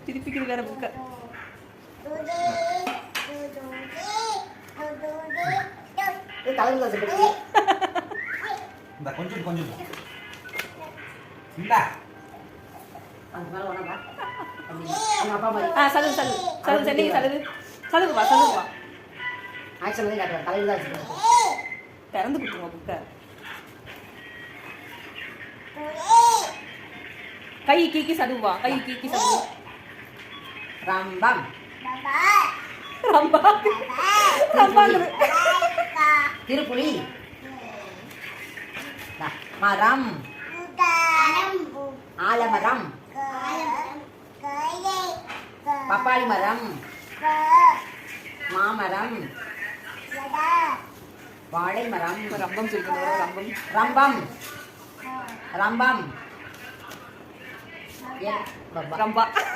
திருப்பிக்கிது வேற புக்க. கொஞ்சம் கொஞ்சம் இந்தா சலுகு சலுகு சலுகு சென்னைக்கு சலுகு சலுகுப்பா சலுகுப்பா. திறந்து கொடுத்துருங்க புக்க. கை கீக்கி சலுகுவா. கை கீக்கி சலுகு. ரம்பம் ரம்பா ரம்பாங்குது. திருப்புலி. மரம் ஆலமரம் பப்பாளி மரம் மாமரம் வாழை மரம். ரம்பம் சொல்லிக்கணும். ரம்பம் ரம்பம் ரம்பம் ரம்பா.